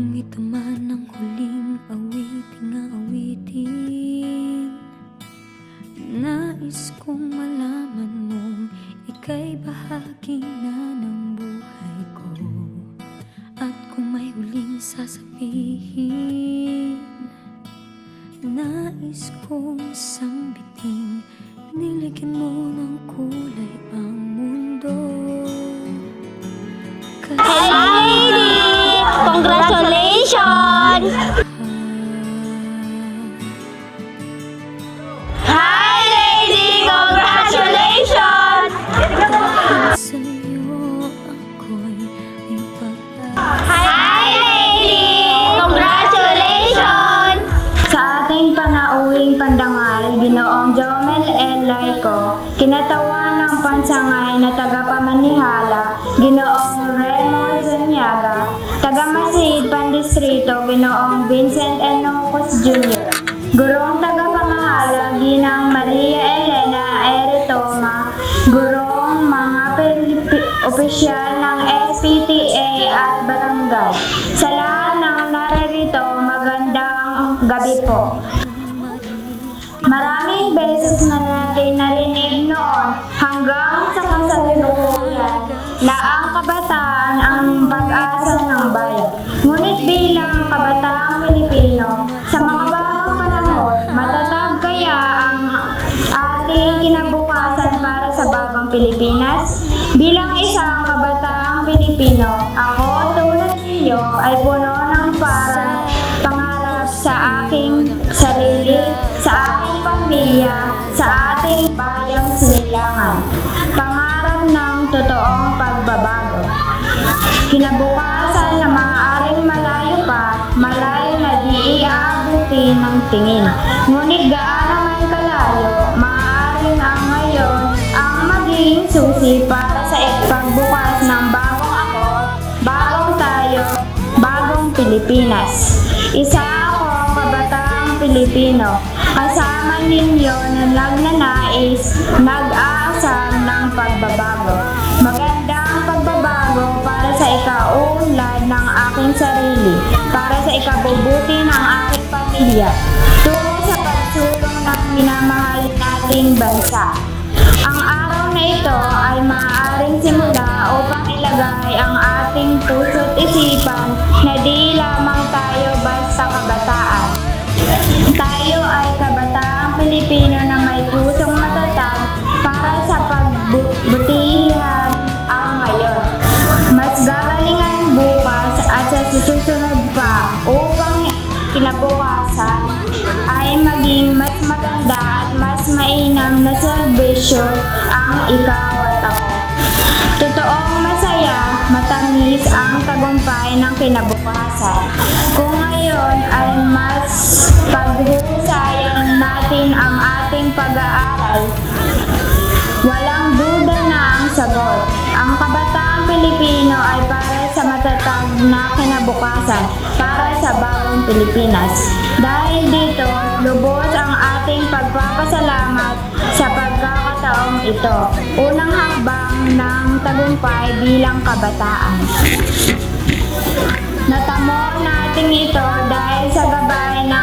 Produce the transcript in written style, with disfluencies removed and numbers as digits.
Kung ito man ang huling awiting nais kong malaman mong ika'y bahagi na ng buhay ko. At kung may huling sasabihin, nais kong sambiting, nilagyan mo ng kulay ang mundo. Hi, lady! Congratulations! Hi, lady! Congratulations! Sa'yo ako'y may Hi, lady! Congratulations! Sa ating panauwing pandangal, Ginoong Jomel L. Laico, kinatawan ng pansangay na tagapamanihala, Ginoong Raymond Zaniaga, tagamasid Pandistrito, Ginoong Vincent N. Nocos Jr., Gurong tagapamahala, Ginang Maria Elena Eritoma, Gurong mga opisyal ng SPTA at barangay. Sa lahat ng naririto, magandang gabi po. Maraming beses na natin narinig noon hanggang sa kasalukuyan na ang kabataan ang pag-asa ng bayan. Ngunit bilang kabataang Pilipino, sa mga bagong panahon, matatag kaya ang ating kinabukasan para sa bagong Pilipinas? Bilang isang kabataang Pilipino, ako tulad ninyo ay puno ng pangarap sa aking sarili, sa aking pamilya, sa ating bayang silangan. Pangarap ng totoong pagbabago. Kinabukasan na maaaring malayo pa, malayo na di iaabuti ng tingin. Ngunit gaano man kalayo, maaaring ang ngayon ang magiging susi para sa pagbukas ng bagong ako, bagong tayo, bagong Pilipinas. Isa ako, kabataang Pilipino, kasama ninyo na nagnanais, nag-aasam ng pagbabago. Magandang pagbabago para sa ikaunlad ng aking sarili, para sa ikabubuti ng aking pamilya, tungo sa pagsulong ng minamahal nating bansa. Ang araw na ito ay maaaring simula upang ilagay ang ating puso't isipan na di lamang tayo basta kabataan. Tayo ay kabataang Pilipino na may pusong matatag para sa pagbutihan ang ngayon. Mas gagalingan bukas at sa susunod pa upang kinabukasan ay maging mas maganda at mas mainam na serbisyo ang ikaw at ako. Totoong masaya, matamis ang tagumpay ng kinabukasan. Kung ngayon ay mas paghusayan natin ang ating pag-aaral, walang duda na ang sagot. Ang kabataang Pilipino ay para sa matatag na kinabukasan, para sa bagong Pilipinas. Dahil dito, lubos ang ating pagpapasalamat sa pagkakataong ito. Unang hakbang ng tagumpay bilang kabataan. Natamo natin ito dahil sa gabay ng